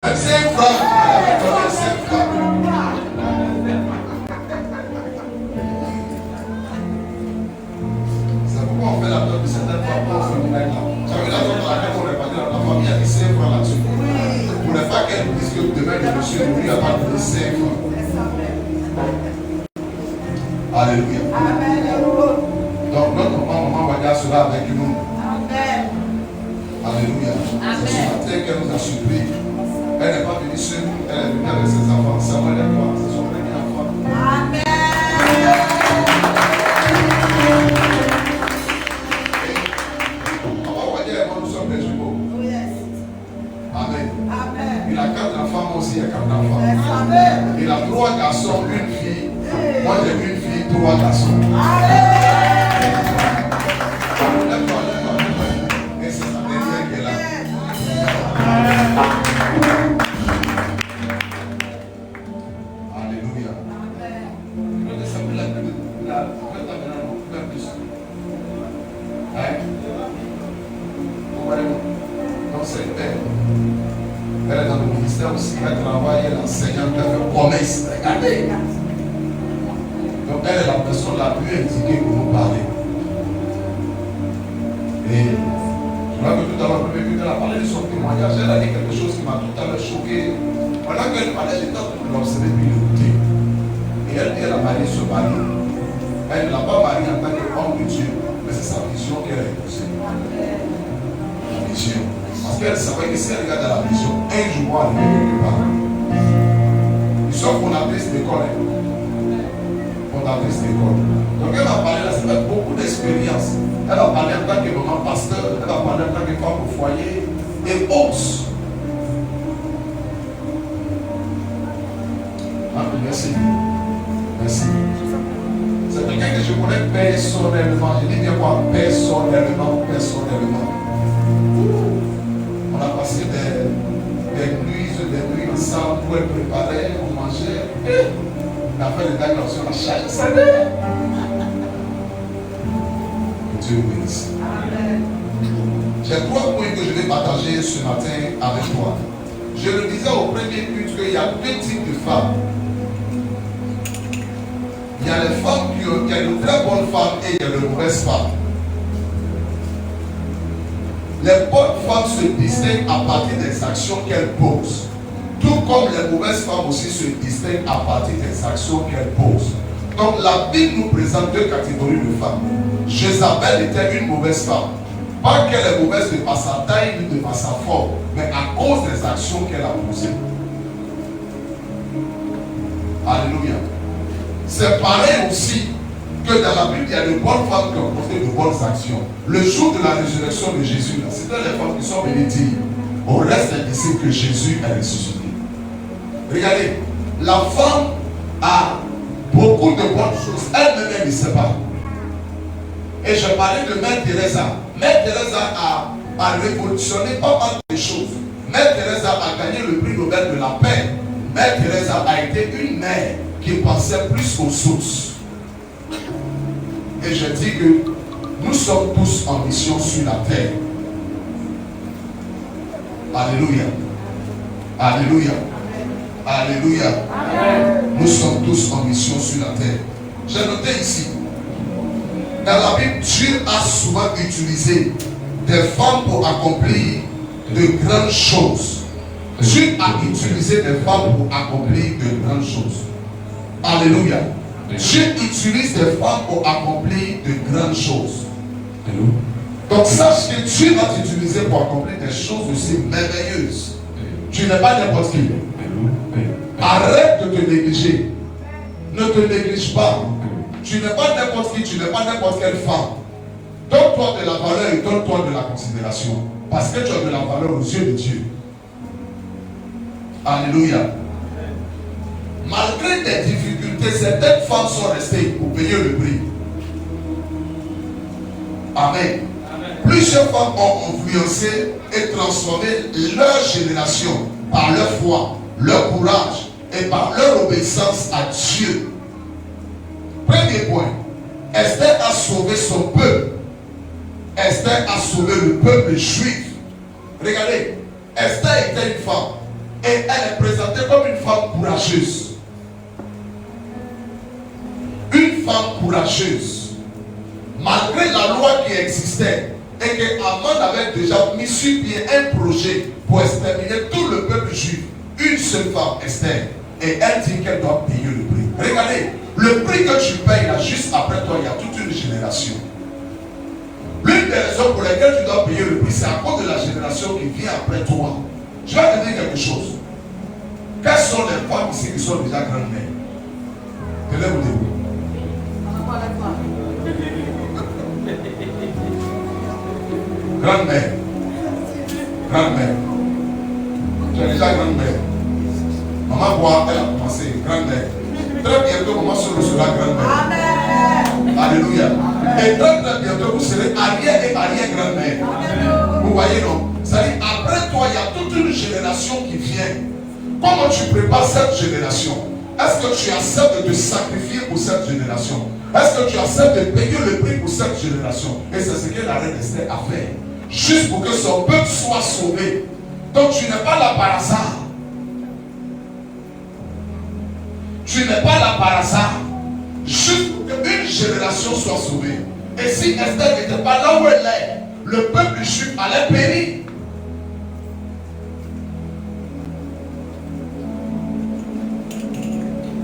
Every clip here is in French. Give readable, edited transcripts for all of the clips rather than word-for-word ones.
5 francs. Elle avait donné 5 francs. C'est pourquoi on fait la peur de certaines femmes pour faire une règle là. J'avais la femme dans laquelle on est parti, la famille a dit 5 francs là-dessus. Pour ne pas qu'elle dise que demain le monsieur lui a pas donné 5 francs. Alléluia. Donc notre maman va dire cela avec nous. Alléluia. C'est ce matin qu'elle nous a surpris. Elle n'est pas venue seule, elle est venue avec ses enfants. Ça va les voir, c'est son premier enfant. Amen. On va dire que nous sommes des jumeaux. Amen. Il a 4 enfants, moi aussi il y a 4 enfants. Il a 3 garçons, une fille. Moi j'ai une fille, 3 garçons. Et c'est sa dernière qui est là. Alléluia. Donc c'est une mère. Elle est dans le ministère aussi, elle travaille, elle enseigne, elle fait promesse. Regardez. Donc elle est la personne la plus indiquée pour nous parler. Et je vois que tout à l'heure, elle a parlé de son témoignage, elle a dit quelque chose qui m'a tout à l'heure choqué. Pendant qu'elle parlait, j'étais en train de l'observer puis l'écouter. Et elle dit qu'elle a marié ce mari. Elle ne l'a pas marié en tant qu'homme de Dieu, mais c'est sa vision qu'elle a épousée. La vision. Parce qu'elle savait que si elle regarde la vision, un jour va arriver quelque part. Ils sont fondatrices d'école. Fondatrice d'école. Donc elle va parler là, c'est avec beaucoup d'expérience. Elle va parler en tant que maman pasteur, elle va parler en tant que femme au foyer et autres. Ah, merci. Merci. C'est quelqu'un que je connais personnellement. Je dis bien quoi? Personnellement. On a passé des nuits ensemble pour elle préparer, on mangeait. On a fait des dagues sur la chaîne. Dieu bénisse. J'ai 3 points que je vais partager ce matin avec toi. Je le disais au premier but qu'il y a 2 types de femmes. Il y a les femmes qui ont de très bonnes femmes et il y a de mauvaises femmes. Les bonnes femmes se distinguent à partir des actions qu'elles posent. Tout comme les mauvaises femmes aussi se distinguent à partir des actions qu'elles posent. Donc la Bible nous présente 2 catégories de femmes. Jézabel était une mauvaise femme. Pas qu'elle est mauvaise de par sa taille ni de par sa forme, mais à cause des actions qu'elle a posées. Alléluia. C'est pareil aussi que dans la Bible, il y a de bonnes femmes qui ont posé de bonnes actions. Le jour de la résurrection de Jésus, c'était les femmes qui sont venues dire au reste des disciples que Jésus est ressuscité. Regardez, la femme a beaucoup de bonnes choses. Elle-même, elle ne sait pas. Et je parlais de Mère Teresa. Mère Teresa a révolutionné pas mal de choses. Mère Teresa a gagné le prix Nobel de la paix. Mère Teresa a été une mère qui pensait plus aux sources. Et je dis que nous sommes tous en mission sur la terre. Alléluia. Alléluia. Alléluia. Amen. Nous sommes tous en mission sur la terre. J'ai noté ici, dans la Bible, Dieu a souvent utilisé des femmes pour accomplir de grandes choses. Dieu a utilisé des femmes pour accomplir de grandes choses. Alléluia. Dieu utilise des femmes pour accomplir de grandes choses. Donc sache que Dieu va t'utiliser pour accomplir des choses aussi merveilleuses. Tu n'es pas n'importe qui. Arrête de te négliger. Ne te néglige pas. Tu n'es pas n'importe qui, tu n'es pas n'importe quelle femme. Donne-toi de la valeur et donne-toi de la considération. Parce que tu as de la valeur aux yeux de Dieu. Alléluia. Malgré des difficultés, certaines femmes sont restées pour payer le prix. Amen. Plusieurs femmes ont influencé et transformé leur génération par leur foi, leur courage et par leur obéissance à Dieu. Premier point, Esther a sauvé son peuple. Esther a sauvé le peuple juif. Regardez, Esther était une femme. Et elle est présentée comme une femme courageuse. Une femme courageuse. Malgré la loi qui existait et que Aman avait déjà mis sur pied un projet pour exterminer tout le peuple juif, une seule femme, Esther, et elle dit qu'elle doit payer le prix. Regardez, le prix que tu payes là, juste après toi, il y a toute une génération. L'une des raisons pour lesquelles tu dois payer le prix, c'est à cause de la génération qui vient après toi. Je vais te dire quelque chose. Quelles sont les femmes ici qui sont déjà grandes-mères? Lève-vous. Grand-mère. Grand-mère. Tu es déjà grand-mère. Maman voit, elle a commencé. Grand-mère. Très bientôt, maman sera grand-mère. Amen. Alléluia. Et très bientôt, vous serez arrière et arrière-grand-mère. Vous voyez, non? C'est-à-dire, après toi, il y a toute une génération qui vient. Comment tu prépares cette génération? Est-ce que tu acceptes de te sacrifier pour cette génération? Est-ce que tu acceptes de payer le prix pour cette génération? Et c'est ce que la reine Esther a fait. Juste pour que son peuple soit sauvé. Donc tu n'es pas là par hasard. Tu n'es pas là par hasard. Juste pour qu'une génération soit sauvée. Et si Esther n'était pas là où elle est, le peuple juif allait périr.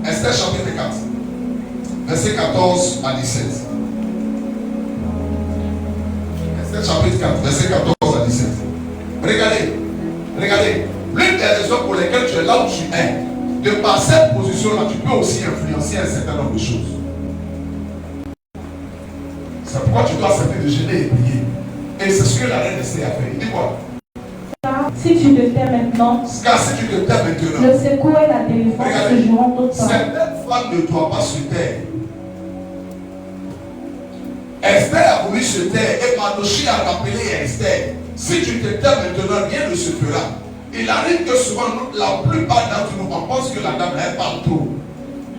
Esther chapitre 4, verset 14 à 17. Esther chapitre 4, verset 14 à 17. Regardez. L'une des raisons pour lesquelles tu es là où tu es, de par cette position-là, tu peux aussi influencer un certain nombre de choses. C'est pourquoi tu dois accepter de gêner et prier. Et c'est ce que la reine Esther a fait. Il dit quoi? Si tu te tais maintenant, car si tu te tais maintenant, le secours et la délivrance se joueront tout le temps. Certaines femmes ne doivent pas se taire. Esther a voulu se taire et Mardochée a rappelé à Esther, si tu te tais maintenant, rien ne se fera. Il arrive que souvent, la plupart d'entre nous, on pense que la dame, elle parle trop.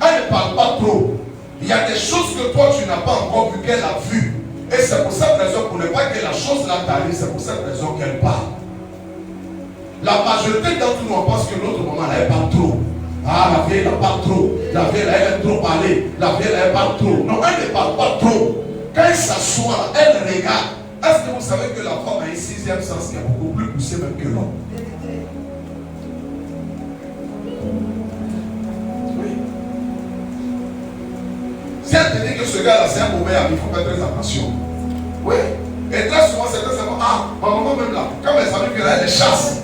Elle ne parle pas trop. Il y a des choses que toi, tu n'as pas encore vu qu'elle a vues. Et c'est pour cette raison, pour ne pas que la chose là t'arrive, c'est pour cette raison qu'elle parle. La majorité d'entre nous, on pense que l'autre maman, elle parle trop. Ah, la vieille, elle parle trop. La vieille, elle aime trop parler. La vieille, elle parle trop. Non, elle ne parle pas trop. Quand elle s'assoit, elle regarde. Est-ce que vous savez que la femme a un sixième sens qui est beaucoup plus poussé même que l'homme? Oui. Si elle te dit que ce gars-là, c'est un mauvais ami, il faut faire très attention. Oui. Et très souvent, c'est très simplement, ah, ma maman même là, quand mes amis viennent, elle les chasse.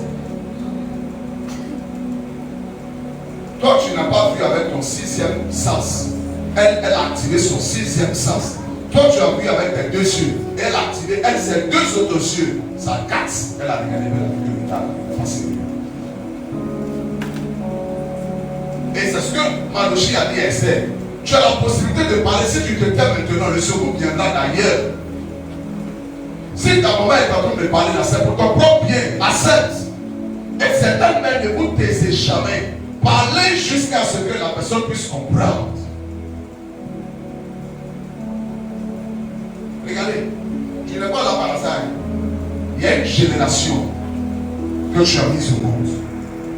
Toi, tu n'as pas vu avec ton sixième sens. Elle a activé son sixième sens. Toi, tu as vu avec tes deux yeux. Elle a activé, elle, ses deux autres yeux. Ça casse. Elle a regardé vers la vidéo. Et c'est ce que Mardochée a dit à Esther. Tu as la possibilité de parler. Si tu te tais maintenant, le secours viendra d'ailleurs. Si ta maman est en train de parler là, c'est pour ton propre bien. Accepte. Et certaines mères ne vous taisez jamais. Parlez jusqu'à ce que la personne puisse comprendre. Regardez, tu n'es pas là par hasard. Il y a une génération que tu as mise au monde.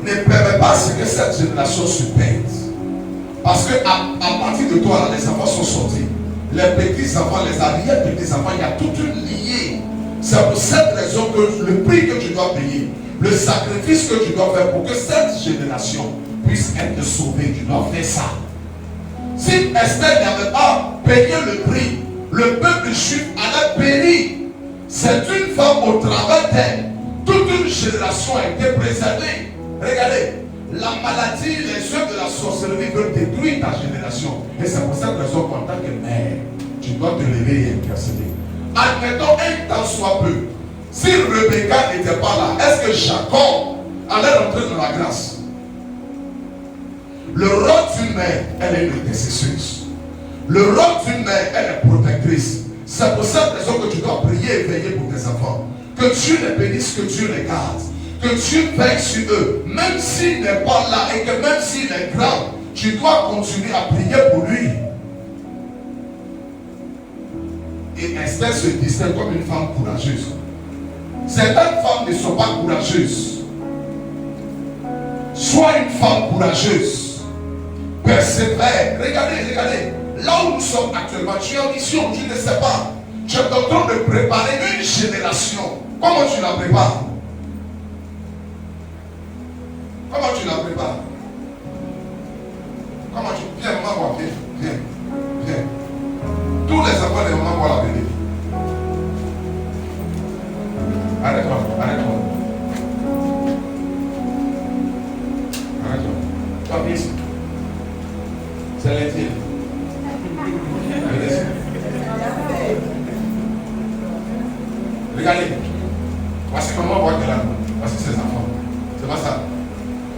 Ne permets pas ce que cette génération se perde. Parce que à partir de toi, là, les enfants sont sortis. Les petits enfants, les arrière-petits enfants, il y a toute une lignée. C'est pour cette raison que le prix que tu dois payer, le sacrifice que tu dois faire pour que cette génération puisse être sauvée, tu dois faire ça. Si Esther n'avait pas payé le prix, le peuple juif allait périr. C'est une femme au travers d'elle. Toute une génération a été préservée. Regardez, la maladie, les œuvres de la sorcellerie veulent détruire ta génération. Et c'est pour cette raison qu'en tant que mère, tu dois te lever et intercéder. Admettons un temps soit peu. Si Rebecca n'était pas là, est-ce que Jacob allait rentrer dans la grâce? Le rôle d'une mère, elle est une intercesseuse. Le rôle d'une mère, elle est protectrice. C'est pour cette raison que tu dois prier et veiller pour tes enfants. Que Dieu les bénisse, que Dieu les garde. Que Dieu veille sur eux. Même s'il n'est pas là et que même s'il est grand, tu dois continuer à prier pour lui. Et Esther se distingue comme une femme courageuse. Certaines femmes ne sont pas courageuses. Sois une femme courageuse. Persévère. Regardez. Là où nous sommes actuellement, tu es en mission, tu ne sais pas. Tu es en train de préparer une génération. Comment tu la prépares? Comment tu la prépares? Comment tu... Viens, maman, viens. Tous les enfants de maman vont la venir. Arrête-toi. Toi, viens ici. C'est l'intime. Regardez. Voici comment on voit qu'elle a. Voici ses enfants. C'est pas ça.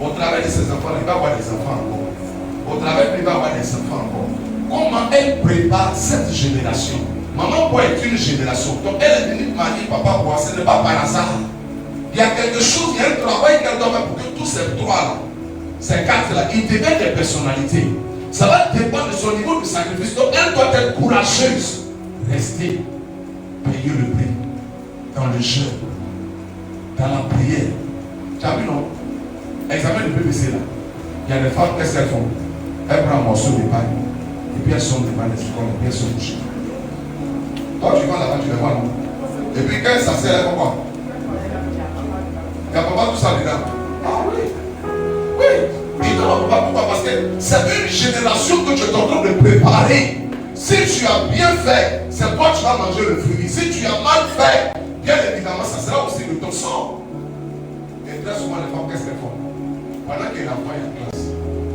Au travers de ses enfants, il va avoir des enfants encore. Au travers, il va avoir des enfants encore. Comment elle prépare cette génération? Maman Bois est une génération. Donc elle est venue marier Papa Bois. Ce n'est pas par hasard. Il y a quelque chose, il y a un travail qu'elle doit faire pour que tous ces trois-là, ces quatre-là, ils deviennent des personnalités. Ça va dépendre de son niveau de sacrifice. Donc elle doit être courageuse. Rester, payer le prix. Dans le jeûne, dans la prière. Tu as vu, non? Examen de BBC là. Il y a des femmes, qu'est-ce qu'elles font? Elles prennent un morceau de paille. Et puis elles sont devant les écoles, et puis elles sont couchées. Toi, tu vas là-bas, tu les vois, non? Et puis quand elles s'asseyent, elles font quoi? Il n'y a pas tout ça dedans. Ah oui. Il ne va pas pourquoi? Parce que c'est une génération que tu es en train de préparer. Si tu as bien fait, c'est toi qui vas manger le fruit. Si tu as mal fait, bien évidemment, ça sera aussi de ton sang. Et très souvent, les femmes, qu'est-ce qu'elles font? Pendant qu'il y a l'enfant en classe.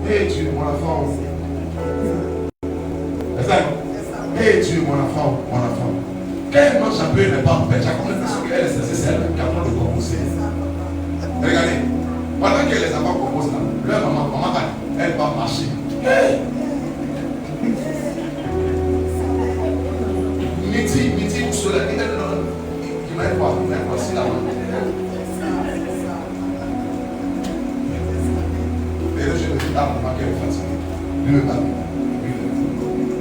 Hé, tu es mon enfant. C'est ça, non? Hé, tu es mon enfant. Quand elle mange un peu, elle n'est pas en fait. Tu as comme l'impression qu'elle est celle qui a besoin de composer. Regardez. Pendant que les enfants composent là, leur maman, elle va marcher. Hey! Midi, au soleil, il m'a pas, si la main. Et là, je me dis, maman, qu'elle est fatiguée. Lui,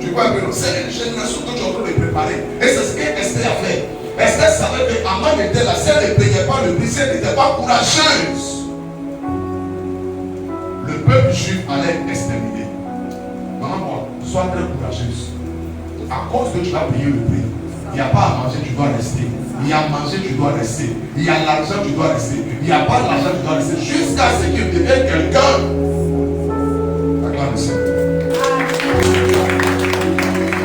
tu vois que c'est une génération que tu es en train de préparer. Et c'est ce qu'Esther a fait. Esther savait que Aman était là, si elle ne payait pas le prix, si elle n'était pas courageuse, le peuple juif allait être exterminé. Maman, sois très courageuse. À cause que tu vas payer le prix, il n'y a pas à manger, tu dois rester. Il y a à manger, tu dois rester. Il y a l'argent, tu dois rester. Il n'y a pas l'argent, tu dois rester. Jusqu'à ce qu'il devienne quelqu'un. Acclame le Seigneur.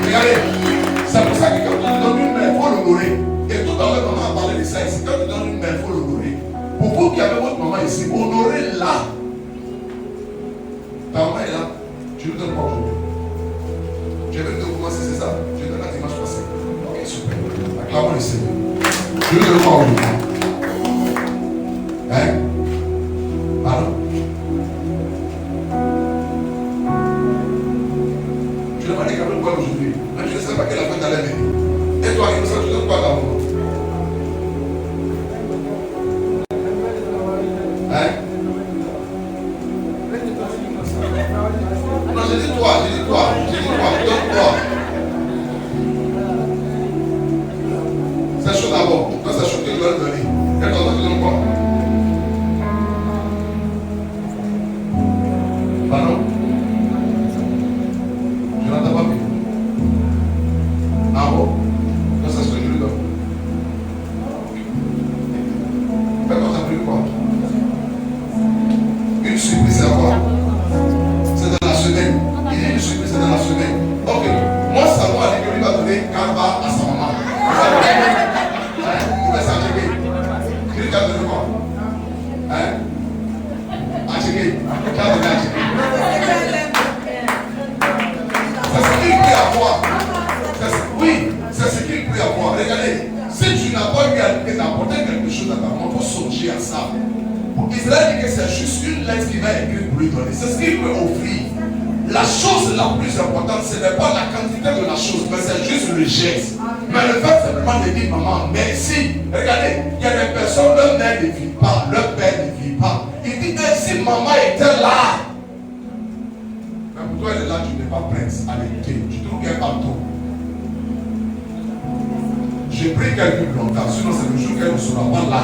Regardez, c'est pour ça que quand tu donnes une main, il faut l'honorer. Et tout à l'heure, maman a parlé de ça ici. Quand tu donnes une main, il faut l'honorer. Pour vous qui avez votre maman ici, honorez-la. Ta maman est là. Tu lui donnes quoi aujourd'hui? Je vais te commencer, c'est ça? Je donne la dimanche passé. Ok, super. Acclamons le Seigneur. Je lui donne quoi aujourd'hui? Hein? Pardon? Tu n'as pas dit qu'elle donne quoi aujourd'hui? Mais tu ne sais pas quelle affaire t'allais venir. Et toi, il me semble que tu donnes quoi à ta maman? Hein? Non, j'ai dit toi, donne-toi. C'est chaud d'abord. Quand c'est chaud que tu dois le donner. Et toi, tu donnes quoi? Pardon? Je n'entends pas bien. Ah bon? Donc c'est ce que je lui donne. Mais quand tu as pris quoi? Une surprise à quoi? C'est dans la semaine. Il dit une surprise, c'est dans la semaine. Ok. Moi, ça va dire que lui va donner Karba à sa maman. Il va s'acheter. Il va donner quoi? Hein? Acheter. Tu as donné acheter. C'est ce qu'il prie à voir. Oui, c'est ce qu'il prie à voir. Regardez, si tu n'as pas eu à d'apporter quelque chose à ta maman, il faut songer à ça. Israël dit que c'est juste une lettre qu'il va écrire pour lui donner. C'est ce qu'il peut offrir. La chose la plus importante, ce n'est pas la quantité de la chose, mais c'est juste le geste. Mais le fait simplement de dire maman, merci. Regardez, il y a des personnes, leur mère ne vit pas, leur père ne vit pas. Il dit que si maman était là, mais pour toi elle est là, tu n'es pas prête à l'écouter. Tu trouves qu'elle parle trop. J'ai pris qu'elle vive longtemps, sinon c'est le jour qu'elle ne sera pas là.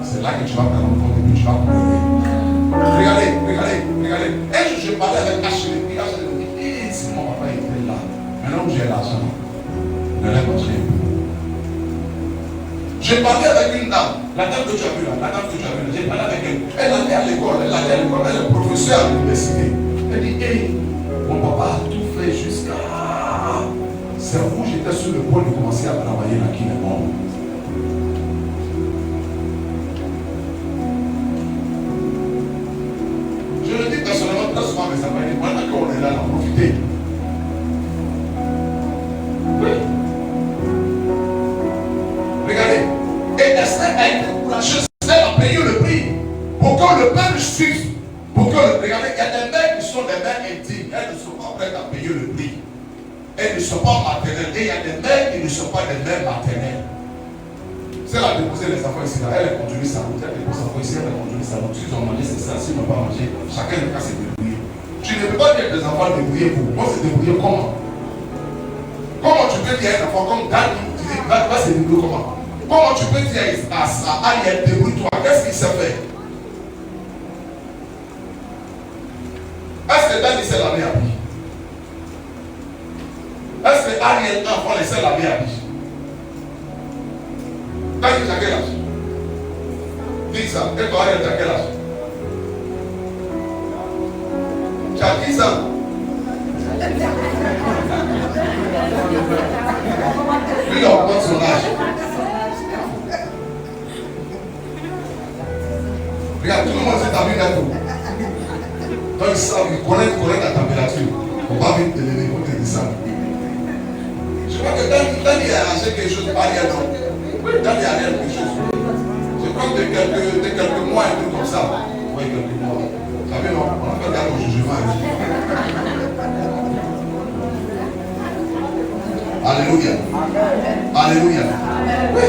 C'est là que tu vas te rendre compte et puis tu vas pleurer. Regardez. Et je parlais avec Ashley. Puis Ashley me dit, si mon papa était là, maintenant que j'ai l'argent, ne l'ai pas pris. J'ai parlé avec une dame, la dame que tu as vue là, j'ai parlé avec elle. Elle allait à l'école, elle est professeure à l'université. Elle dit, hey, mon papa a tout fait jusqu'à... C'est où j'étais sur le point de commencer à travailler là qui est mort. Je le dis personnellement, très souvent, mes amis, maintenant qu'on est là, on a profité. Oui. Regardez. Et Esther a été courageuse. Elle a payé le prix pour que le père suive. Regardez, il y a des mères qui sont des mères intimes. Elles ne sont pas prêtes à payer le prix. Elles ne sont pas maternelles. Et il y a des mères qui ne sont pas des mères maternelles. Si elle a déposé les enfants ici, elle a continué sa route. Elle a déposé les enfants ici, elle a continué sa route. S'ils ont mangé, c'est ça. S'ils n'ont pas mangé, chacun ne peut pas se débrouiller. Tu ne peux pas dire que les enfants débrouiller pour moi, se débrouiller comment? Comment tu peux dire à un enfant comme Dani, tu dis, va se débrouiller comment? Comment tu peux dire à Ariel, débrouille-toi? Qu'est-ce qu'il s'est fait? Est-ce que Dani s'est lavé à pied? Est-ce que Ariel enfant s'est lavé à pied? Dani, tu as quel âge? Dis ça. Et toi, Ariel, tu as quel âge? Tu as 10 ans. Lui, il augmente son âge. Regarde, tout le monde s'est habillé d'un coup. Donc ils connaissent la température. On va vite te lever pour te descendre. Je crois que Dani a arrangé quelque chose par ailleurs. Oui, Dani a arrangé quelque chose. Je crois que de quelques mois, un truc comme ça. Oui, quelques mois. Vous savez, non, on a fait d'un jugement. Alléluia. Alléluia. Oui.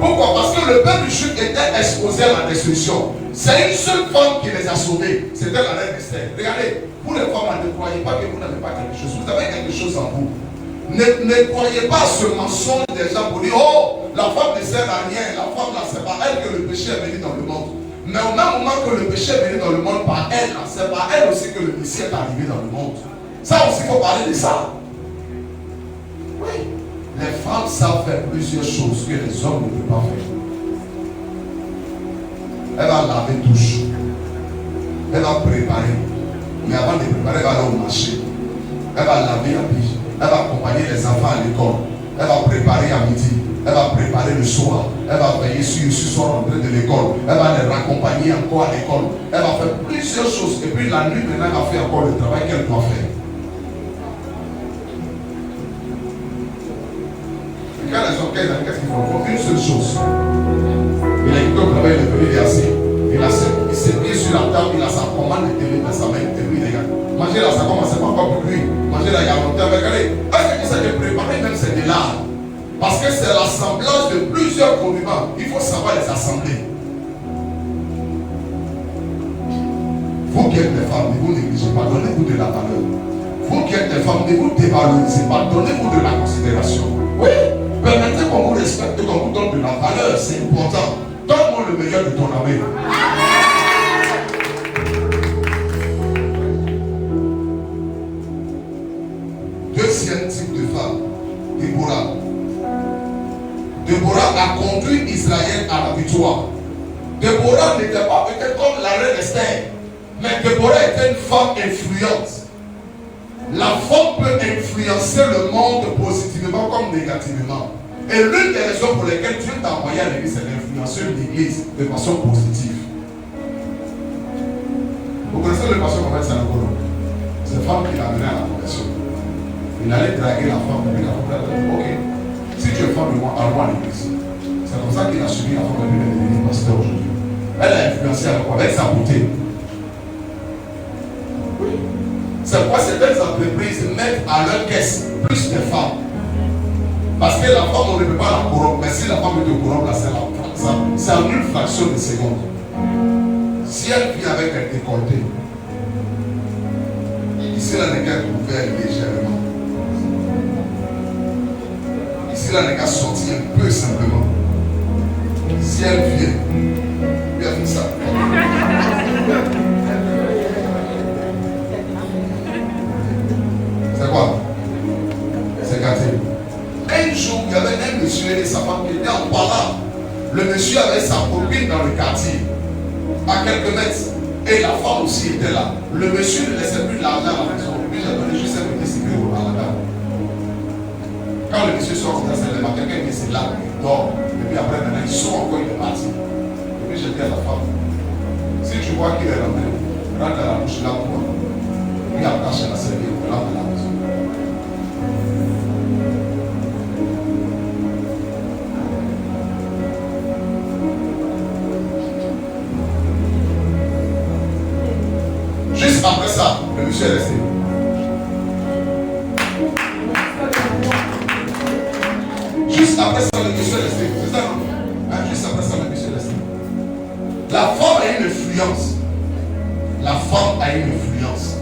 Pourquoi? Parce que le peuple juif était exposé à la destruction. C'est une seule femme qui les a sauvés. C'était la reine Esther. Regardez, vous les femmes, ne croyez pas que vous n'avez pas quelque chose. Vous avez quelque chose en vous. Ne croyez pas à ce mensonge des gens pour dire, oh, la femme ne sert à rien. La femme là, c'est par elle que le péché est venu dans le monde. Mais au même moment que le péché est venu dans le monde par elle, c'est par elle aussi que le Messie est arrivé dans le monde. Ça aussi, il faut parler de ça. Oui. Les femmes savent faire plusieurs choses que les hommes ne peuvent pas faire. Elle va laver douche. Elle va préparer. Mais avant de préparer, elle va aller au marché. Elle va laver la pied. Elle va accompagner les enfants à l'école. Elle va préparer à midi. Elle va préparer le soir. Elle va veiller sur son rentrée de l'école. Elle va les raccompagner encore à l'école. Elle va faire plusieurs choses. Et puis la nuit, maintenant, elle va faire encore le travail qu'elle doit faire. Quand les hommes, qu'est-ce qu'ils font? Une seule chose. Il a quitté au travail, il est venu, il est assis. Il s'est mis sur la table, il a sa commande de télé dans sa main. Et puis, les gars, manger là, ça commence pas encore pour lui. Manger là, il y a longtemps. Mais regardez, est-ce que ça de préparer même c'est de l'art? Parce que c'est l'assemblage de plusieurs condiments. Il faut savoir les assembler. Vous qui êtes des femmes, ne vous négligez pas, donnez-vous de la valeur. Vous qui êtes des femmes, ne vous dévalorisez pas, donnez-vous de la considération. Oui. Permettez qu'on vous respecte, qu'on vous donne de la valeur, c'est important. Donne-moi le meilleur de ton amour. Deuxième type de femme, Déborah. Déborah a conduit Israël à la victoire. Déborah n'était pas peut-être comme la reine Esther, mais Déborah était une femme influente. La femme peut influencer le monde positivement comme négativement. Et l'une des raisons pour lesquelles Dieu t'a envoyé à l'église, c'est d'influencer l'église de façon positive. Vous connaissez le pasteur qu'on fait ça en Colombie? C'est une femme qui l'a amené à la conversion. Il allait draguer la femme, et puis la femme a dit, ok, si tu es femme de moi, allons à l'église. C'est comme ça qu'il a suivi la femme, et puis elle est devenue pasteur aujourd'hui. Elle a influencé avec sa beauté. C'est pourquoi certaines entreprises mettent à leur caisse plus de femmes. Parce que la femme, on ne peut pas la corrompre. Mais si la femme est corrompre, c'est en une fraction de seconde. Si elle vit avec un décolleté, ici là n'est qu'à couvert légèrement. Ici là n'est qu'à sortir un peu simplement. Si elle vient, ça. monsieur avait sa copine dans le quartier, à quelques mètres, et la femme aussi était là. Le monsieur ne laissait plus de l'argent à la maison. Puis j'ai donné juste un petit secret à la dame. Quand le monsieur sort, c'est le matin, quelqu'un qui est là, il dort. Et puis après, maintenant, il sort encore, il est parti. Et puis j'ai dit à la femme, si tu vois qu'il est rentré, rentre dans la bouche là pour moi. Puis attache la serviette, rentre dans la maison. Juste après ça, le monsieur est resté. Juste après ça, le monsieur est resté. C'est ça, non? Juste après ça, le monsieur est resté. La femme a une influence. La femme a une influence.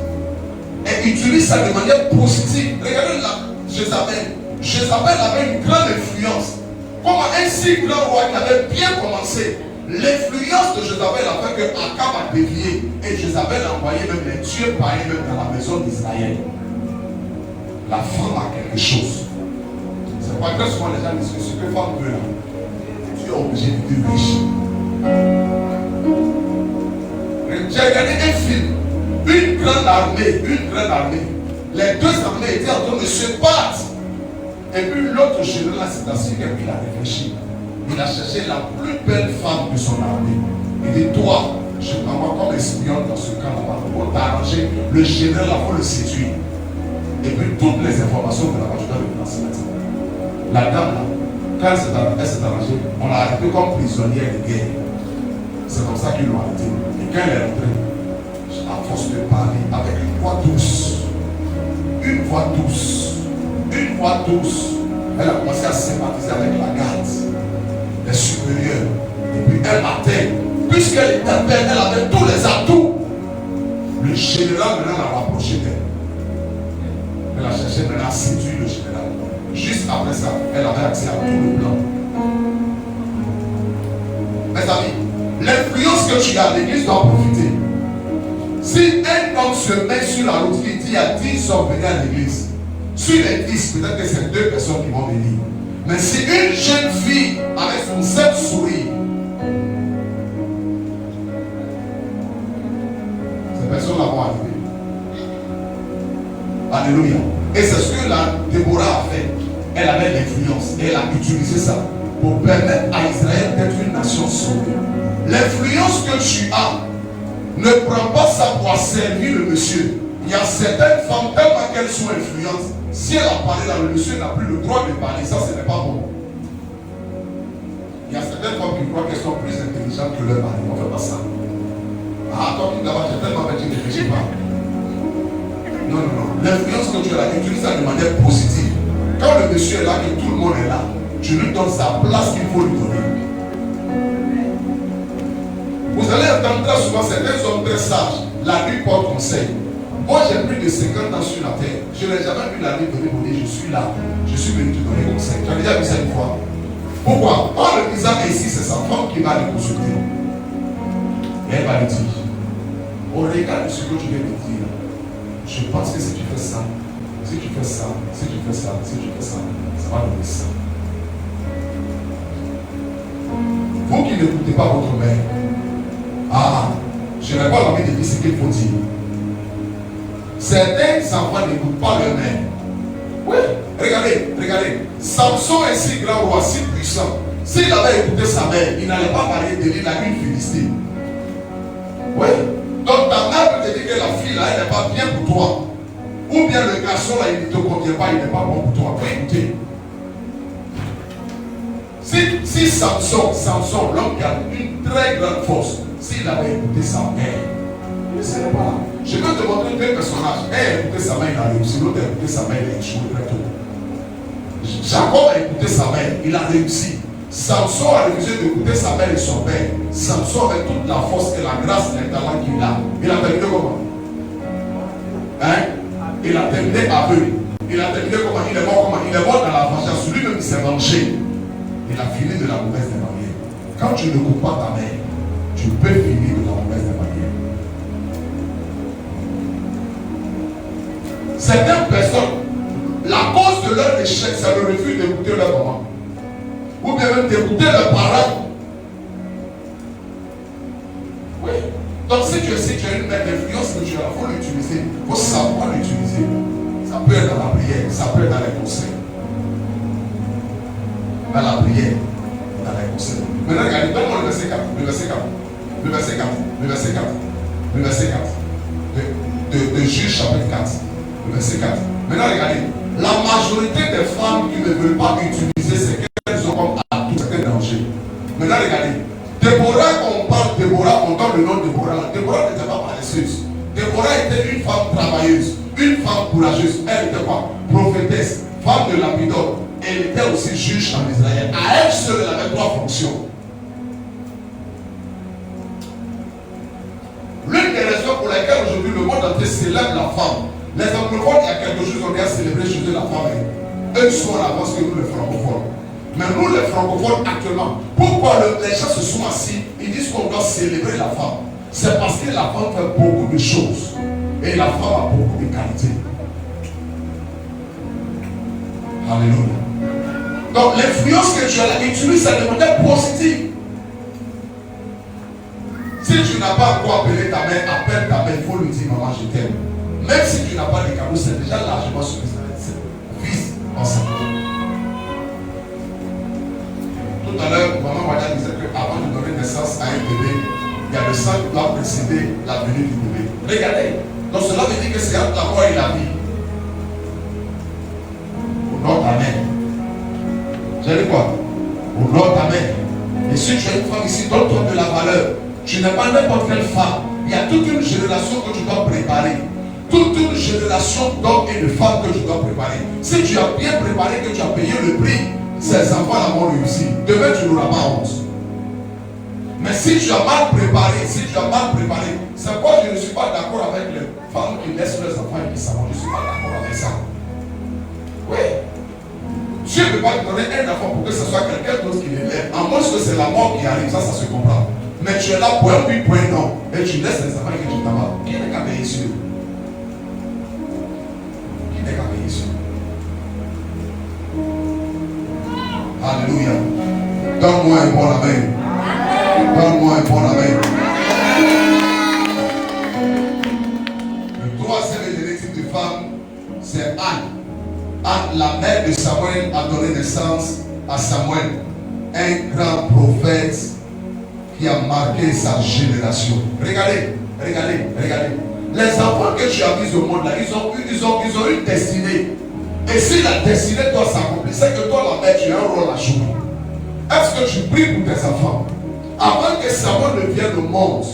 Elle utilise ça de manière positive. Regardez là, Jézabel. Jézabel avait une grande influence. Comme un si grand roi qui avait bien commencé. L'influence de Jézabel a fait que Akab a dévié. Et Jézabel a envoyé même les dieux païens même dans la maison d'Israël. La femme a quelque chose. C'est pas très souvent les gens disent que ce que femme veut là, tu es obligé de vivre riche. J'ai regardé un film, une grande armée. Les deux armées étaient en train de se battre. Et puis l'autre général s'est assis et puis il a réfléchi. Il a cherché la plus belle femme de son armée. Il dit, toi, je t'envoie comme espion dans ce camp là-bas pour t'arranger. Le général là, pour le séduire. Et puis toutes les informations de la bas tu dois le financer maintenant. La dame là, quand elle s'est arrangée, on l'a arrêtée comme prisonnière de guerre. C'est comme ça qu'ils l'ont arrêtée. Et quand elle est rentrée, à force de parler avec une voix douce, elle a commencé à sympathiser avec la garde, les supérieurs. Et puis elle atteint, puisqu'elle était belle, elle avait tous les atouts. Le général maintenant l'a rapproché d'elle. Elle a cherché maintenant à séduire le général. Juste après ça, elle avait accès à tout le plan. Mes amis, l'influence que tu as, l'église doit profiter. Si un homme se met sur la route, il dit il y a 10 hommes venus à l'église. Sur les 10, peut-être que c'est 2 personnes qui vont venir. Mais si une jeune fille avec son seul sourire, ces personnes-là vont arriver. Alléluia. Et c'est ce que la Déborah a fait. Elle avait l'influence. Et elle a utilisé ça pour permettre à Israël d'être une nation sauvée. L'influence que tu as, ne prends pas ça pour servir le monsieur. Il y a certaines femmes, tellement qu'elles sont influentes, si elle a parlé là, le monsieur n'a plus le droit de parler. Ça, ce n'est pas bon. Il y a certaines femmes qui croient qu'elles sont plus intelligentes que leur mari. On ne fait pas ça. Ah, toi qui là-bas, j'ai tellement fait que tu ne réfléchis pas. Non. L'influence que tu as là, utilise ça de manière positive. Quand le monsieur est là, que tout le monde est là, tu lui donnes sa place qu'il faut lui donner. Vous allez entendre très souvent certains hommes très sages, la nuit porte conseil. Moi j'ai plus de 50 ans sur la terre. Je n'ai jamais vu la nuit donner pour dire je suis là. Je suis venu te donner conseil. Tu as déjà vu ça une fois? Pourquoi? En le disant ici, c'est sa femme qui va le consulter. Et elle va lui dire, au regard de ce que tu viens de dire, je pense que si tu fais ça, si tu fais ça, si tu fais ça, si tu fais ça, ça va donner ça. Vous qui n'écoutez pas votre mère, je n'ai pas envie de dire ce qu'il faut dire. Certains enfants n'écoutent pas leur mère. Oui, regardez. Samson est si grand roi, si puissant. S'il avait écouté sa mère, il n'allait pas marier de la ville philistine. Oui. Donc ta mère peut te dire que la fille là, elle n'est pas bien pour toi. Ou bien le garçon là, il ne te convient pas, il n'est pas bon pour toi. Faut écouter. Si Samson, l'homme qui a une très grande force, s'il avait écouté sa mère, il ne serait pas là. Je peux te montrer deux personnages. Un a écouté sa mère, il a réussi. L'autre a écouté sa mère, il a échoué très tôt. Jacob a écouté sa mère, il a réussi. Samson a refusé d'écouter sa mère et son père. Samson avec toute la force et la grâce et le talent qu'il a. Il a terminé comment? Il a terminé aveugle. Il a terminé comment? Il est mort comment? Il est mort dans la vengeance. Lui-même s'est vengé. Il a fini de la mauvaise des manières. Quand tu ne coupes pas ta mère, tu peux finir de la mauvaise des manières. Certaines personnes, la cause de leur échec, c'est le refus d'écouter leur maman. Ou bien même d'écouter leurs parents. tu as une influence spirituelle, il faut l'utiliser. Il faut savoir l'utiliser. Ça peut être dans la prière, ça peut être dans les conseils. Dans la prière, dans les conseils. Maintenant, regardez, donne-moi le verset 4. Le verset 4. Le verset 4. Le verset 4. Le verset 4. De Juge chapitre 4. Le verset 4. Maintenant, regardez. La majorité des femmes qui ne veulent pas utiliser ce qu'elles ont comme atout, c'est un danger. Maintenant, regardez. Déborah, quand on parle de Déborah, on donne le nom de Déborah. Déborah n'était pas paresseuse. Déborah était une femme travailleuse, une femme courageuse. Elle était quoi? Prophétesse, femme de Lapidot. Elle était aussi juge en Israël. À elle seule, elle avait 3 fonctions. L'une des raisons pour lesquelles aujourd'hui le monde entier célèbre la femme. Les anglophones, il y a quelque chose qu'on a célébré chez eux la femme. Eux sont en avance que nous les francophones. Mais nous les francophones actuellement, pourquoi les gens se sont assis, ils disent qu'on doit célébrer la femme. C'est parce que la femme fait beaucoup de choses. Et la femme a beaucoup de qualités. Alléluia. Donc l'influence que tu as là, utilise ça de manière positive. Si tu n'as pas encore appelé ta mère, appelle ta mère, il faut lui dire maman je t'aime. Même si tu n'as pas de cadeaux, c'est déjà largement suffisant. Vise ensemble. Tout à l'heure, maman Wadia disait qu'avant de donner naissance à un bébé, il y a le sang qui doit précéder la venue du bébé. Regardez. Donc cela veut dire que c'est entre la mort et la vie. Honore ta mère. J'ai dit quoi? Honore ta mère. Et si tu es une femme ici, donne-toi de la valeur. Tu n'es pas n'importe quelle femme. Il y a toute une génération que tu dois préparer. Toute une génération d'hommes et de femmes que tu dois préparer. Si tu as bien préparé, que tu as payé le prix, ces enfants vont réussir. Demain, tu n'auras pas honte. Mais si tu as mal préparé, c'est pourquoi je ne suis pas d'accord avec les femmes qui laissent leurs enfants et qui s'en vont. Je ne suis pas d'accord avec ça. Oui. Dieu ne peut pas te donner un enfant pour que ce soit quelqu'un d'autre qui l'élève. À moins que c'est la mort qui arrive, ça se comprend. Mais tu es là pour un oui, pour un non. Et tu laisses les enfants que tu t'en vas. Qui n'est qu'à payer sur eux? Qui n'est qu'à payer sur eux? Alléluia. Donne-moi un bon amen. Donne-moi un bon amen. Le troisième et dernier type de femme, c'est Anne. Anne, la mère de Samuel, a donné naissance à Samuel, un grand prophète qui a marqué sa génération. Regardez. Les enfants que tu as mis au monde là, ils ont une destinée. Et si la destinée doit s'accomplir, c'est que toi la mère, tu as un rôle à jouer. Est-ce que tu pries pour tes enfants? Avant que Samuel ne vienne au monde,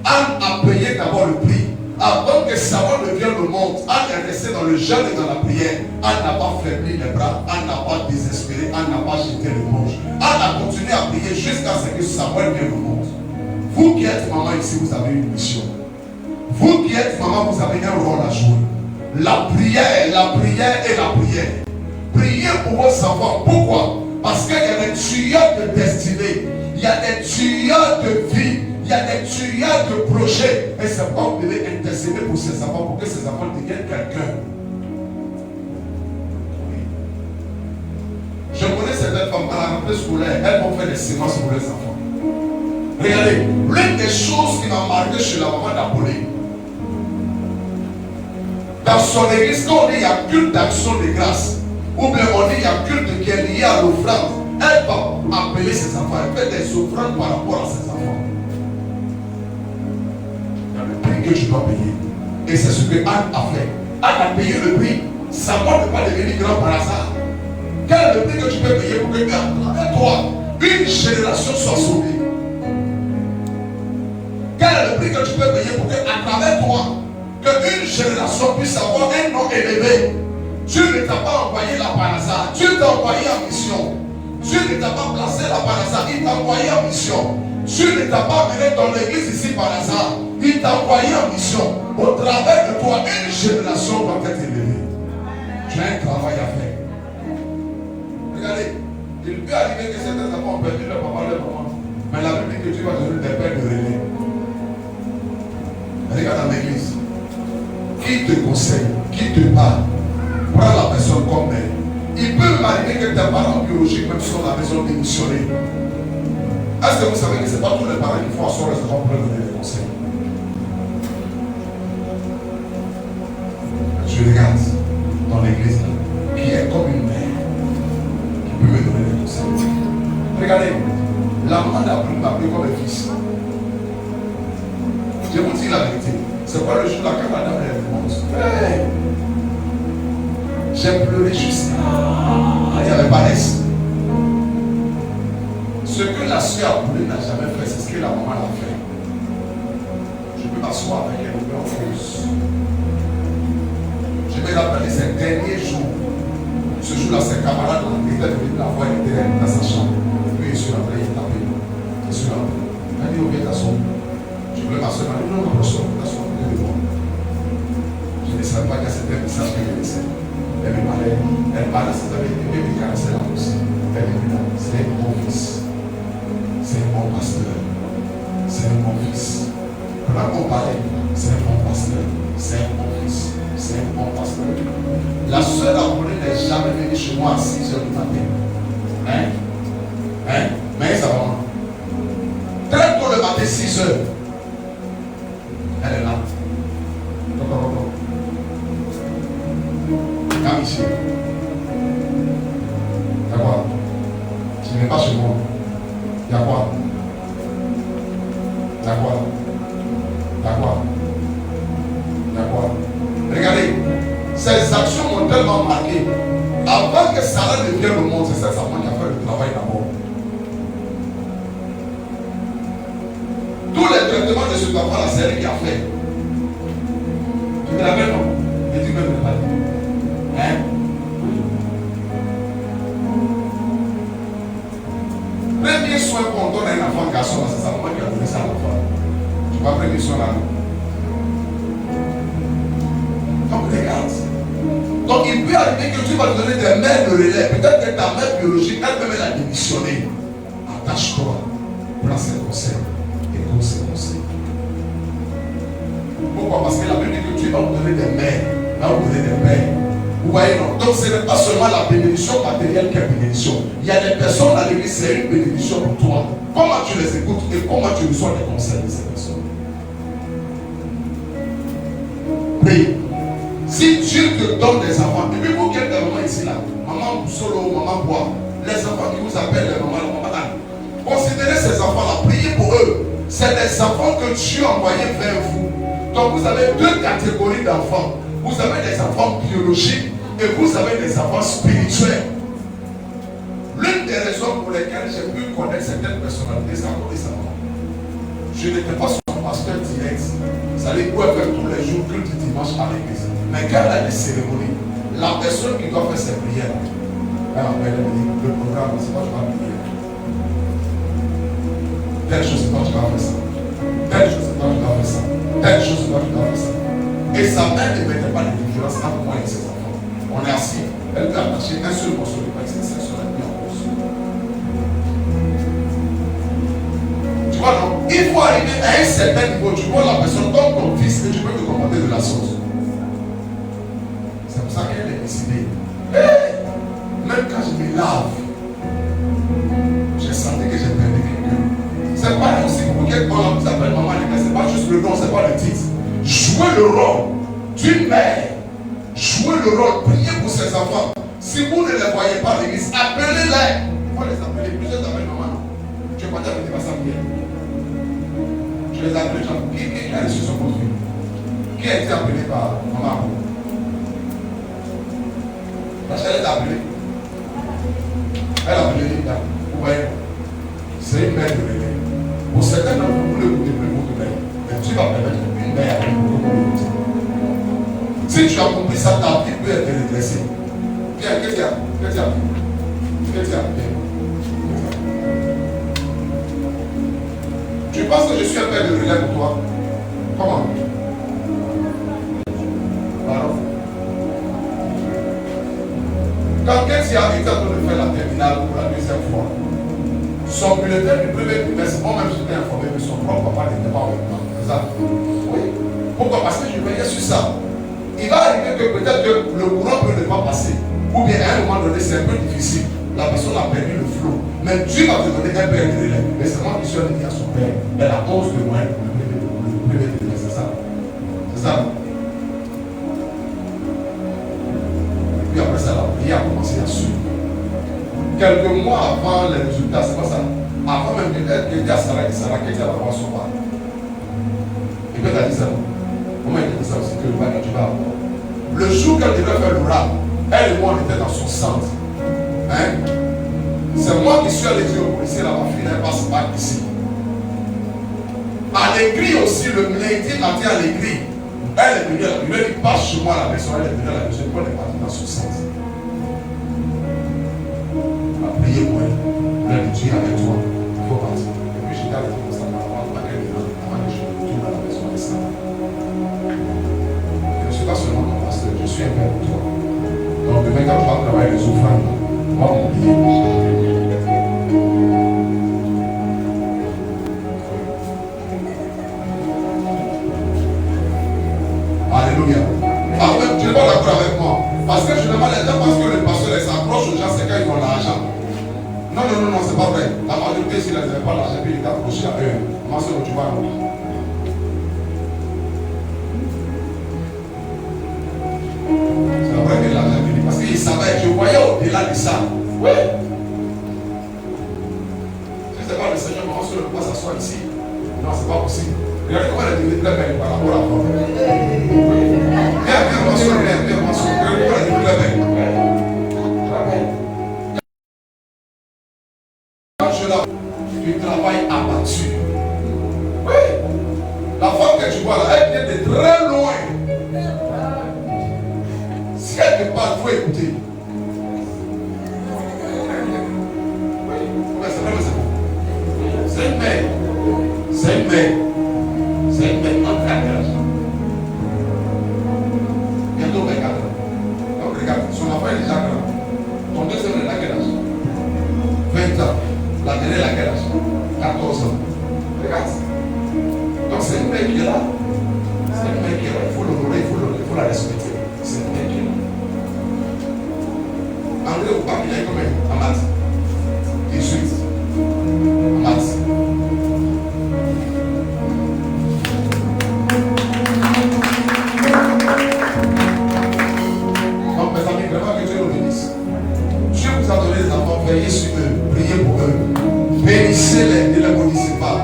Anne a payé d'abord le prix. Avant que Samuel ne vienne au monde, Anne est restée dans le jeûne et dans la prière. Anne n'a pas fermé les bras, Anne n'a pas désespéré, Anne n'a pas jeté l'éponge. Anne a continué à prier jusqu'à ce que Samuel vienne au monde. Vous qui êtes maman ici, vous avez une mission. Vous qui êtes maman, vous avez un rôle à jouer. La prière. Priez pour vos enfants. Pourquoi? Parce qu'il y a des tuyaux de destinée. Il y a des tuyaux de vie. Il y a des tuyaux de projet. Et c'est pourquoi vous devez intercéder pour ces enfants, pour que ces enfants deviennent quelqu'un. Oui. Je connais certaines femmes à la rentrée scolaire, elles vont faire des séances pour les enfants. Regardez, l'une des choses qui m'a marqué chez la maman d'Apolline, dans son église, quand on dit qu'il y a culte d'action de grâce, ou bien on dit qu'il y a culte qui est lié à l'offrande, elle va appeler ses enfants, elle fait des offrandes par rapport à ses enfants. Il y a le prix que tu dois payer. Et c'est ce que Anne a fait. Anne a payé le prix. Samuel ne peut pas devenir grand par hasard. Quel est le prix que tu peux payer pour que avec toi, une génération soit sauvée? Quel est le prix que tu peux payer pour qu'à travers toi, qu'une génération puisse avoir un nom élevé? Dieu ne t'a pas envoyé là par hasard. Dieu t'a envoyé en mission. Dieu ne t'a pas placé là par hasard. Il t'a envoyé en mission. Dieu ne t'a pas amené dans l'église ici par hasard. Il t'a envoyé en mission. Au travers de toi, une génération doit être élevée. Tu as un travail à faire. Regardez, il peut arriver que certains enfants ont perdu leur papa, leur maman. Mais la Bible dit que tu vas donner des pères de relais. Regarde dans l'église. Qui te conseille, qui te parle, prends la personne comme elle. Il peut m'arriver que tes parents biologiques, même sur la maison, démissionnés. Est-ce que vous savez que ce n'est pas tous les parents qui font asseoir les enfants pour leur donner des conseils? Je regarde dans l'église là, qui est comme une mère qui peut me donner des conseils. Regardez, la maman n'a plus m'appeler comme un fils. Je vous dis la vérité. C'est pas le jour là quand madame elle demande. Hey, j'ai pleuré juste. Il n'y avait pas reste. Ce que la soeur Aboulé n'a jamais fait, c'est ce que la maman l'a fait. Je peux m'asseoir avec elle, en fausse. Je vais rappeler ces derniers jours. Ce jour-là, ses camarades étaient venus la voir, il était dans sa chambre. Puis il se rappelait, il tapait. Il se rappelait. Il a dit, ok, t'assois. Je voulais m'asseoir. Il m'a dit, non, non, t'assois. Je ne savais pas que c'était un message qu'elle laissait. Elle me parlait, elle parlait, elle me caressait la bouche. Elle me dit, c'est mon fils. C'est mon pasteur. C'est mon fils. Pendant qu'on parlait, c'est mon pasteur. C'est mon fils. C'est mon pasteur. La soeur Aboulé n'est jamais venue chez moi à 6 heures du matin. Mais ça va. Très tôt le matin, 6 heures. Elle est là. Viens ici. Il y a quoi? Tu n'es pas chez moi. Il y a quoi? Il y a quoi? Il y a quoi? Il y a quoi? Regardez, ces actions m'ont tellement marqué. Avant que Sarah ne vienne au monde, c'est cette femme qui a fait le travail d'abord. Tous les traitements de ce papa-là, c'est elle qui a fait. Tu me rappelles, non? Et tu me le pas dit. Premier soin qu'on donne à un enfant garçon, c'est sa maman qui a donné ça à l'enfant. Tu vois, premier soin là. Donc regarde. Donc il peut arriver que tu vas te donner des mères de relais. Peut-être que ta mère biologique, elle-même elle a démissionné. Attache-toi. Prends ses conseils. Écoute ses conseils. Pourquoi? Parce que la Bible dit que tu vas vous donner des mères. Va vous donner des pères. Vous voyez, non? Donc ce n'est pas seulement la bénédiction matérielle qui est bénédiction. Il y a des personnes dans l'église, c'est une bénédiction pour toi. Comment tu les écoutes et comment tu reçois les conseils de ces personnes? Prie. Si Dieu te donne des enfants, et puis vous qui êtes des mamans ici là, maman solo, maman bois, les enfants qui vous appellent les mamans, considérez ces enfants-là, priez pour eux. C'est des enfants que Dieu a envoyés vers vous. Donc vous avez deux catégories d'enfants. Vous avez des enfants biologiques et vous avez des enfants spirituels. L'une des raisons pour lesquelles j'ai pu connaître certaines personnalités, c'est encore les enfants. Je n'étais pas son pasteur direct. Ça allait pouvoir faire tous les jours, culte dimanche à l'église. Mais quand elle a des cérémonies, la personne qui doit faire ses prières, elle m'appelle, elle me dit, le programme, c'est pas je vais prier. Telle chose, c'est pas je vais faire ça. Telle chose, c'est pas je vais faire ça. Telle chose, c'est pas je vais faire ça. Et sa mère ne mettait pas de différence entre moi et ses enfants. On est assis, elle peut attacher un seul morceau de pain, c'est sur la nuit en cause. Tu vois, non? Il faut arriver à un certain niveau. Tu vois la personne comme ton fils et tu peux te comporter de la sorte. C'est pour ça qu'elle est décidée. Hey! Même quand je me lave, j'ai senti que j'ai perdu quelqu'un. C'est pas aussi pour qu'on vous appelle maman, mais c'est pas juste le nom, c'est pas le titre. Jouez le rôle d'une mère. Jouez le rôle. Priez pour ses enfants. Si vous ne les voyez pas à l'église, appelez-les. Il faut les appeler. Plusieurs appellent maman. Tu n'es pas déjà venu à sa prière. Je les appelle. Qui a reçu son compte? Qui a été appelé par maman? Parce qu'elle est appelée. Elle a appelé les gars. Vous voyez, c'est une mère de relais. Pour certains d'entre vous, vous l'écoutez plus votre mère. Mais tu vas permettre une mère avec beaucoup de l'écouter. Si tu as compris ça, ta vie peut être redressée. Viens, qu'est-ce qu'il y a? Qu'est-ce qu'il y a? Qu'est-ce qu'il y a? Tu penses que je suis un père de relais pour toi? Comment? Pardon? Quand quelqu'un est en train de faire la terminale pour la deuxième fois, son bulletin du premier trimestre, moi-même j'étais informé que son propre papa n'était pas au moment. C'est ça? Oui. Pourquoi? Parce que je veillais sur ça. Il va arriver que peut-être que le courant peut ne pas passer. Ou bien à un moment donné, c'est un peu difficile. La personne a perdu le flot. Mais Dieu va te donner un père de relais. Mais c'est moi qui suis allé dire à son père, elle a 11 de moins le premier trimestre. C'est ça? C'est ça? commencé à suivre. Quelques mois avant les résultats, c'est pas ça. Avant même que dit à Sarah que Dieu va avoir son mari. Et puis elle a dit ça. Comment il a dit ça aussi que le mari tu vas avoir. Le jour qu'elle devait faire l'ouragan, elle et moi on était dans son centre. Hein? C'est moi qui suis allé dire au policier là, ma fille, elle passe par ici. À l'écrit aussi, le lundi matin à l'écrit, elle est venue, elle lui dit passe chez moi à la maison, elle est venue à la maison, elle est partie dans son centre. Elle a prié pour elle. Elle a dit Dieu avec toi, il faut partir. Et puis j'étais avec comme ça, avant que je retourne à la maison avec ça. Je ne suis pas seulement ton pasteur, je suis un père pour toi. Donc demain quand tu vas travailler les offrandes, on va m'oublier. Alléluia. Ah ouais, tu n'es pas d'accord avec moi. Parce que je demande les gens parce que le pasteur s'accroche aux gens, c'est quand ils ont l'argent. Non, c'est pas vrai. La majorité, s'ils n'avaient pas l'argent, puis ils étaient accrochés à eux. Comment c'est que tu vas? C'est vrai que l'argent venu. Parce qu'ils savaient, je voyais au-delà de ça. Oui. Si ce n'est pas le Seigneur, comment est-ce que le pas s'asseoir ici? Non, c'est pas possible. Regardez comment elle est devenue très belle par rapport à moi. Viens, m'asseoir. Regardez comment elle est devenue très belle. Quand je la tu travailles abattu. Oui. La femme que tu vois là, elle vient de très loin. Si elle te parle, il faut écouter. Oui. C'est vrai, c'est bon. C'est une mère. C'est une mère. C'est une mère en train de bientôt 24 ans. Donc regarde, son enfant est déjà grand. Ton deuxième est à quel âge? 20 ans. La dernière est à quel âge? 14 ans. Regarde. Donc c'est une mère qui est là. C'est une mère qui est là. Il faut l'honorer, il faut la respecter. C'est une mère qui est là. André ou pas, il est combien? En maths. 18. En maths. Donc mes amis, vraiment que Dieu nous bénisse. Dieu vous a donné des enfants, veillez sur eux, priez pour eux. Bénissez-les, ne les maudissez pas.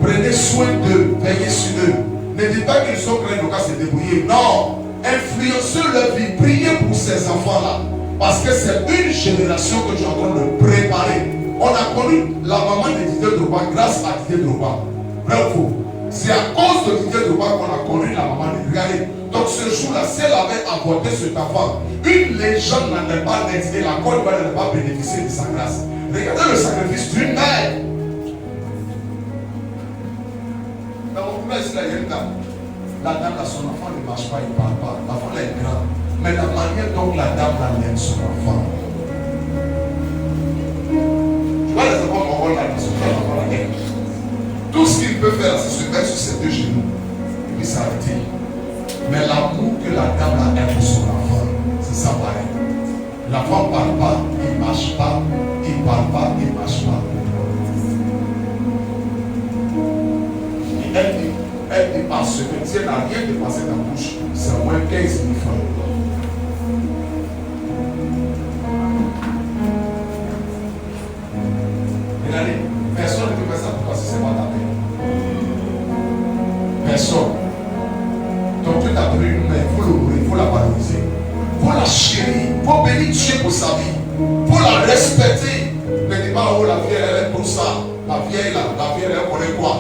Prenez soin d'eux, veillez sur eux. Ne dites pas qu'ils sont prêts à se débrouiller. Non, influencez leur vie, priez pour ces enfants-là. Parce que c'est une génération que tu es en train de préparer. On a connu la maman de Didier Drogba grâce à Didier Drogba. Vrai ou faux? C'est à cause de Didier Drogba qu'on a connu la maman de Regardez. Donc ce jour-là, si elle avait avorté cet enfant, une légende n'en est pas née et la Côte d'Ivoire n'allait pas bénéficier de sa grâce. Regardez le sacrifice d'une mère. Dans mon place, il y a une dame. La dame, là, son enfant ne marche pas, il ne parle pas. L'enfant là est grand. Mais la manière dont la dame l'aime son enfant. Tu vois les enfants mongols là, qui sont très enfants là. Tout ce qu'il peut faire, c'est se mettre sur ses deux genoux et puis s'arrêter. Mais l'amour que la dame a pour son enfant, c'est ça pareil. L'enfant ne parle pas, il ne marche pas, il ne parle pas, il ne marche pas. Et elle dit parce que si elle n'a rien dépassé dans la bouche, c'est au moins 15 000 francs. Regardez, personne ne peut faire ça pour toi si ce n'est pas ta mère. Personne. Donc Dieu t'a donné une mère, il faut l'honorer, il faut la valoriser, il faut la chérir, il faut bénir Dieu pour sa vie, il faut la respecter. Ne dis pas, oh la vieille elle est pour ça, la vieille là, la vieille elle connaît quoi?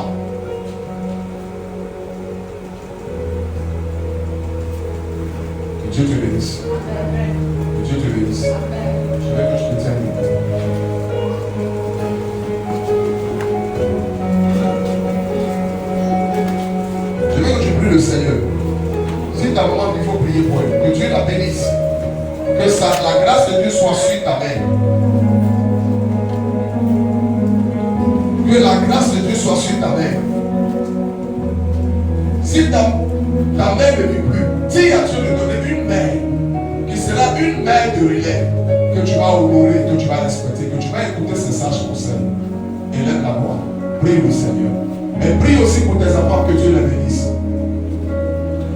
Que Dieu te bénisse. Que Dieu te bénisse. Je veux que je te tienne. Je veux que tu pries le Seigneur. Si ta maman, il faut prier pour elle. Que Dieu la bénisse. Que la grâce de Dieu soit sur ta mère. Que la grâce de Dieu soit sur ta mère. Si ta mère ne vit plus, dis à Dieu de donner une mère qui sera une mère de relais que tu vas honorer, que tu vas respecter, que tu vas écouter ses sages conseils. Élève la voix. Prie le Seigneur. Mais prie aussi pour tes enfants, que Dieu les bénisse.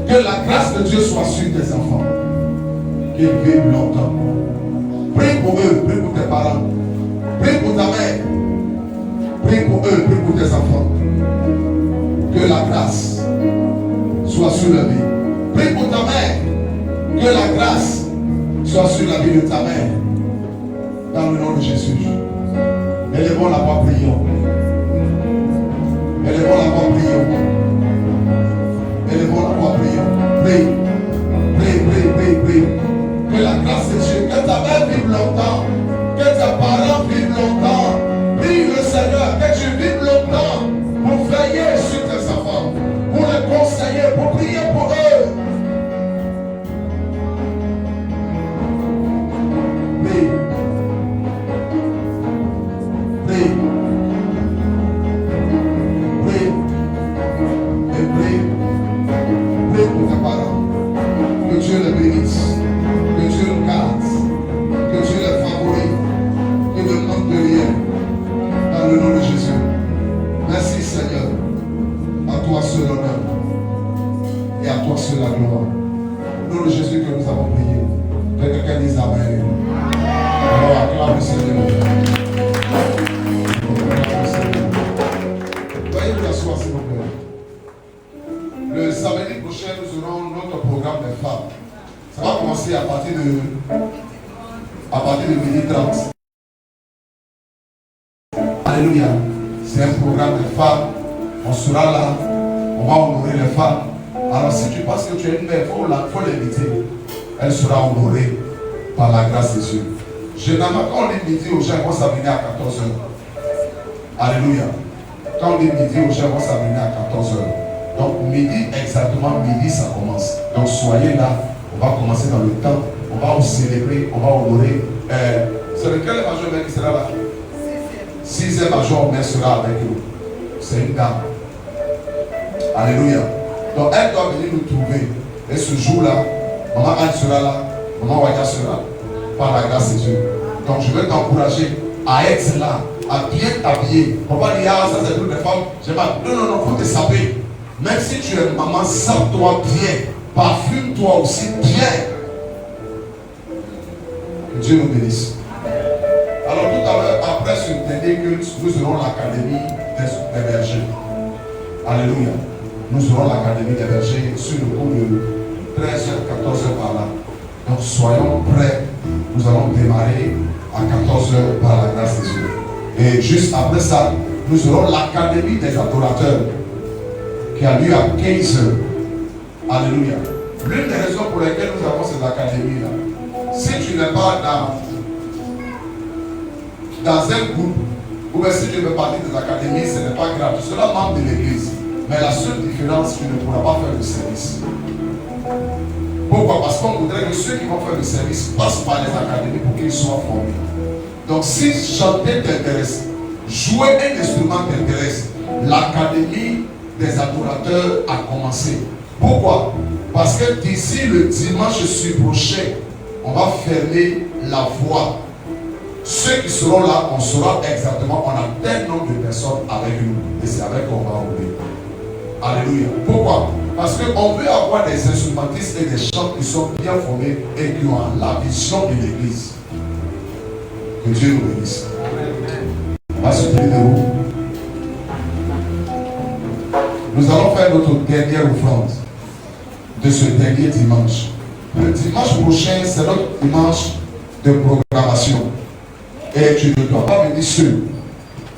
Que la grâce de Dieu soit sur tes enfants. Qu'ils vivent longtemps. Prie pour eux, prie pour tes parents. Prie pour ta mère. Prie pour eux, prie pour tes enfants. Que la grâce soit sur leur vie. Prie pour ta mère. Que la grâce soit sur la vie de ta mère. Dans le nom de Jésus. Élevons la voix, prions. Élevons la voix, prions. Élevons la voix, prions. Prie. Prie, prie, prie, prie. Que la grâce de Dieu, que ta mère vive longtemps. Que tes parents vivent longtemps. Prie le Seigneur, que tu vives longtemps. Pour veiller sur tes enfants. Pour les conseiller, pour prier pour eux. Prie. Prie. Prie. Et prie. Prie pour tes parents. Que Dieu les bénisse. Que Dieu les garde. Que Dieu les favorise. Que ne manque de rien. Dans le nom de Jésus. Merci Seigneur. À toi seul l'honneur. Et à toi seul la gloire. Au nom de Jésus que nous avons prié. Que quelqu'un dise Amen. Alors acclame le Seigneur. Veuillez vous asseoir s'il vous plaît. Le samedi prochain, nous aurons notre programme des femmes. Ça va commencer à partir de midi 30. Alléluia. C'est un programme de femmes. On sera là. On va honorer les femmes. Alors si tu penses que tu es une mère, il faut l'inviter. Elle sera honorée par la grâce de Dieu. Généralement, quand on dit midi aux gens, ils vont s'amener à 14h. Alléluia. Quand on dit midi aux gens, ils vont s'amener à 14h. Donc midi, exactement midi, ça commence. Donc soyez là. On va commencer dans le temps. On va vous célébrer. On va honorer. C'est lequel major mère qui sera là? 6e major mère sera avec nous. C'est une dame. Alléluia. Donc elle doit venir nous trouver. Et ce jour-là, maman Anne sera là. Maman Waya sera là. Par la grâce de Dieu. Donc je vais t'encourager à être là, à bien t'habiller. On va dire, ah, ça c'est pour les femmes. Je pas. Non, non, non, il faut te saper. Même si tu es maman, sape-toi bien. Parfume-toi aussi bien. Que Dieu nous bénisse. Alors tout à l'heure, après ce dernier culte, nous aurons l'académie des bergers. Alléluia. Nous aurons l'académie des bergers sur le cours de 13h, 14h par là. Donc soyons prêts. Nous allons démarrer à 14h par la grâce de Dieu. Et juste après ça, nous aurons l'académie des adorateurs qui a lieu à 15h. Alléluia. L'une des raisons pour lesquelles nous avons cette académie-là, si tu n'es pas dans un groupe, ou bien si tu veux partir des académies, ce n'est pas grave. Tu seras membre de l'église. Mais la seule différence, tu ne pourras pas faire le service. Pourquoi? Parce qu'on voudrait que ceux qui vont faire le service passent par les académies pour qu'ils soient formés. Donc si chanter t'intéresse, jouer un instrument t'intéresse, l'académie des adorateurs a commencé. Pourquoi? Parce que d'ici le dimanche prochain, on va fermer la voie. Ceux qui seront là, on saura exactement, on a tel nombre de personnes avec nous. Et c'est avec eux qu'on va rouler. Alléluia. Pourquoi? Parce qu'on veut avoir des instrumentistes et des chants qui sont bien formés et qui ont la vision de l'église. Que Dieu nous bénisse. On va se tenir debout. Nous allons faire notre dernière offrande de ce dernier dimanche. Le dimanche prochain, c'est notre dimanche de programmation. Et tu ne dois pas venir seul.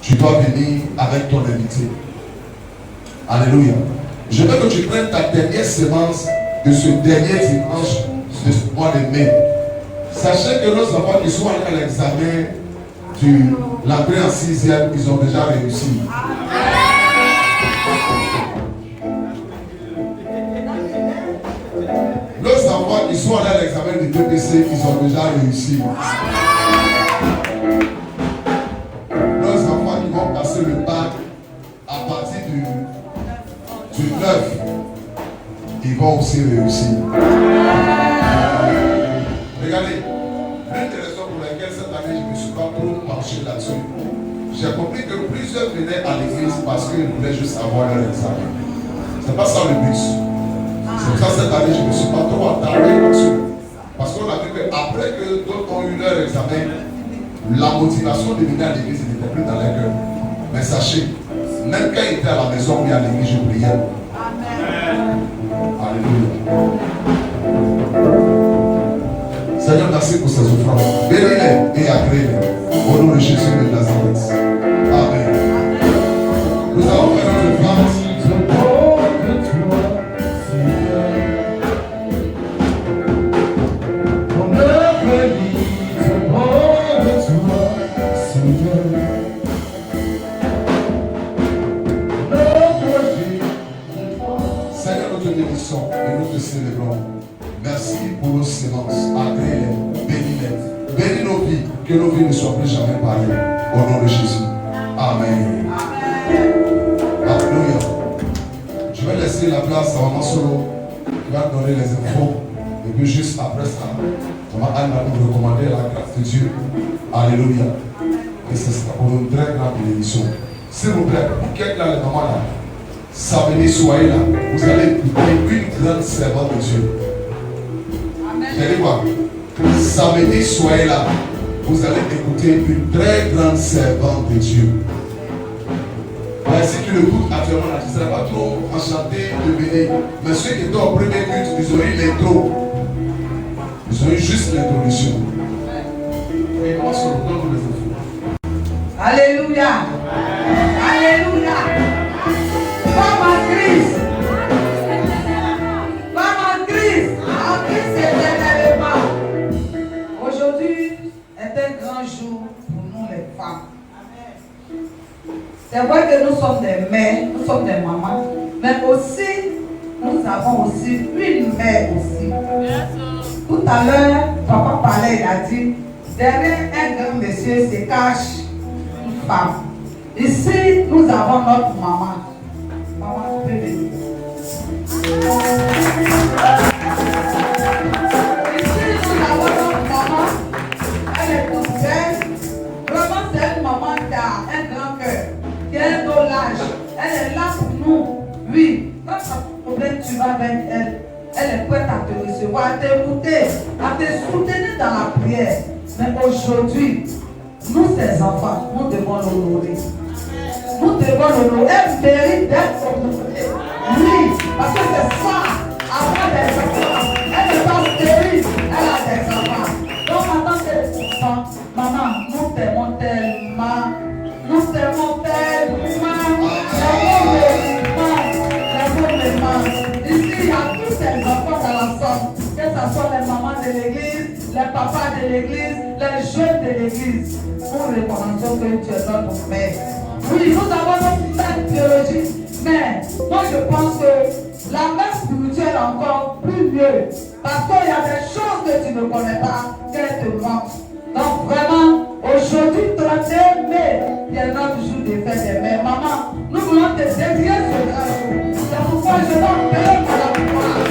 Tu dois venir avec ton invité. Alléluia. Je veux que tu prennes ta dernière sémence de ce dernier dimanche de ce mois de mai. Sachez que nos enfants qui sont allés à l'examen de l'entrée en 6e, ils ont déjà réussi. Nos enfants qui sont allés à l'examen du BPC, ils ont déjà réussi. Nos enfants qui vont passer le bac à partir du 9, ils vont aussi réussir. Regardez, l'une des raisons pour lesquelles cette année je ne me suis pas trop penché là-dessus, j'ai compris que plusieurs venaient à l'église parce qu'ils voulaient juste avoir leur examen. C'est pas ça le but. C'est pour ça que cette année je ne me suis pas trop attardé là-dessus. Parce qu'on a vu qu'à après que d'autres ont eu leur examen, la motivation de venir à l'église n'était plus dans leur cœur. Mais sachez, même quand il était à la maison ou à l'église, je priais. Amen. Alléluia. Seigneur, merci pour ces offrandes. Bénis-les et agrée-les. Au nom de Jésus de Nazareth. Amen. Nous avons fait notre offrande. Seigneur, nous te bénissons et nous te célébrons. Merci pour nos séances. Agrée-les, bénis-les. Bénis nos vies, que nos vies ne soient plus jamais pareilles. Au nom de Jésus. Amen. Alléluia. Je vais laisser la place à Maman Solo qui va donner les infos. Et puis juste après ça, Maman Anne va nous recommander la grâce de Dieu. Alléluia. Et ce sera pour une très grande bénédiction. S'il vous plaît, pour quelqu'un là, les mamans là, samedi, soyez là. Vous allez écouter une grande servante de Dieu. Vous allez voir. Samedi, soyez là. Vous allez écouter une très grande servante de Dieu. Si tu l'écoutes actuellement, tu ne seras pas trop enchanté de venir. Mais ceux qui étaient au premier culte, ils ont eu l'intro. Ils ont eu juste l'introduction. Et comment se retrouve les enfants? Alléluia. Alléluia. Femme en Christ. Femme en Christ. En Christ éternellement. Aujourd'hui est un grand jour pour nous les femmes. C'est vrai que nous sommes des mères, nous sommes des mamans, mais aussi, nous avons aussi une mère aussi. Tout à l'heure, papa parlait, il a dit, derrière un grand monsieur se cache une femme. Ici, nous avons notre maman. Maman, tu peux venir. Ici, nous avons notre maman. Elle est toute belle. Vraiment, c'est une maman qui a un grand cœur. Qui a un beau âge. Elle est là pour nous. Oui, quand tu as un problème, tu vas vers elle. Elle est prête à te recevoir, à t'écouter, à te soutenir dans la prière. Mais aujourd'hui, nous, ces enfants, nous devons l'honorer. Nous devons l'honorer. Elle mérite d'être honorée. Oui, parce que c'est ça. Avoir des enfants. Elle n'est pas stérile. Elle a des enfants. Donc, en tant que maman, nous t'aimons tellement. Nous t'aimons tellement. Ici, il y a tous ces enfants dans la somme. Que ce soit les mamans de l'église, les papas de l'église, les jeunes de l'église. Nous reconnaissons que tu es notre mère. Oui, nous avons notre mère biologique. Mais moi, je pense que la mère spirituelle est encore plus mieux. Parce qu'il y a des choses que tu ne connais pas, qu'elle te montre. Donc vraiment, aujourd'hui, 31 mai, il y a notre jour de fête des mères. Maman, nous voulons te dédier ce grand jour. C'est pourquoi je vais appeler Madame Noire.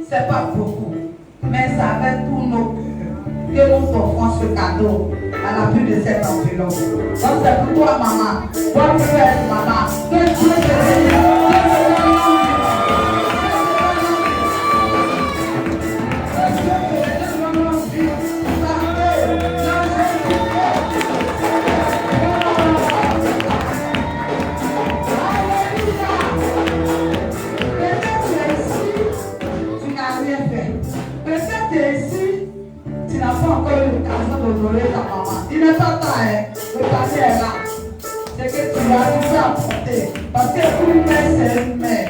C'est pas beaucoup, mais c'est avec tous nos cœurs que nous offrons ce cadeau à l'appui de cette enveloppe. Donc c'est pour toi, maman. Bonne fête, maman. Que Dieu te bénisse. Tu n'as pas encore eu l'occasion d'honorer ta maman. Il n'est pas temps, hein. Le passé est là. C'est que tu vas nous apporter. Parce que une mère, c'est une mère.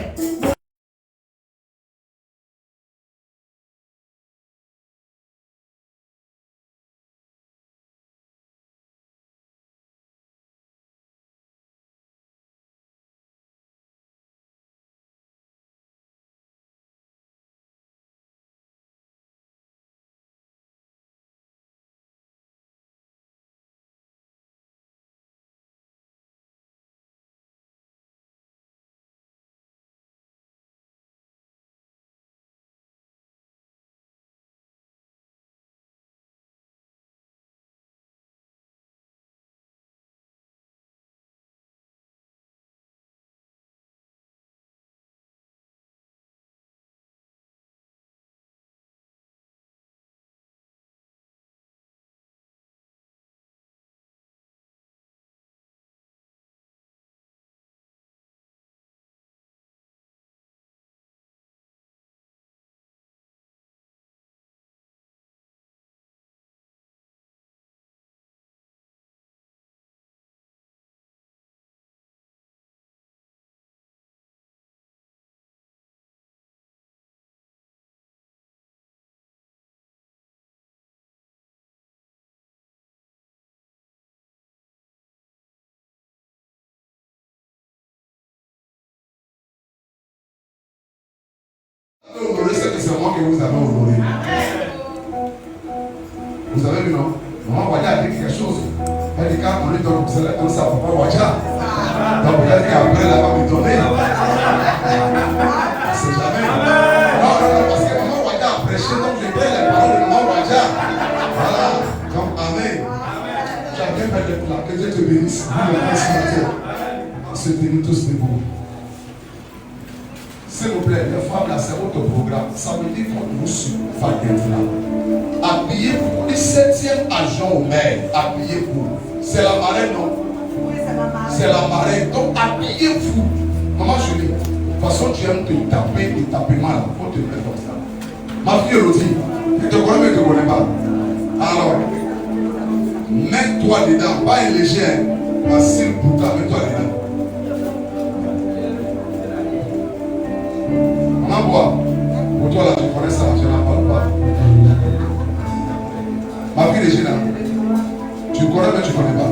Honorer, c'est que c'est moi que vous avez honoré. Vous avez vu, non? Maman Wadja a dit quelque chose. Elle dit quand on lui donne, vous allez donner ça à papa Wadja. Donc elle a dit qu'après, elle va me donner. C'est jamais. Non, parce que maman Wadja a prêché, donc je prends les paroles de maman Wadja. Voilà. Donc, amen. Chacun fait des plats. Que Dieu te bénisse. Se tenir tous debout. S'il vous plaît, les femmes, là, c'est votre programme. Ça veut dire qu'on vous suit. Habillez-vous. Le 7e agent au maire. Habillez-vous. C'est la marraine, non? C'est la marraine. Donc, habillez-vous. Maman Julie, de toute façon, tu aimes te taper mal. Il faut te mettre comme ça. Ma fille Elodie, tu te connais mais tu ne te connais pas. Alors, mets-toi dedans. Pas un léger. Facile pour toi. Mets-toi dedans. Maman bois. Pour toi là, tu connais ça. Je n'en parle pas. Ma fille Régina, tu connais mais tu ne connais pas.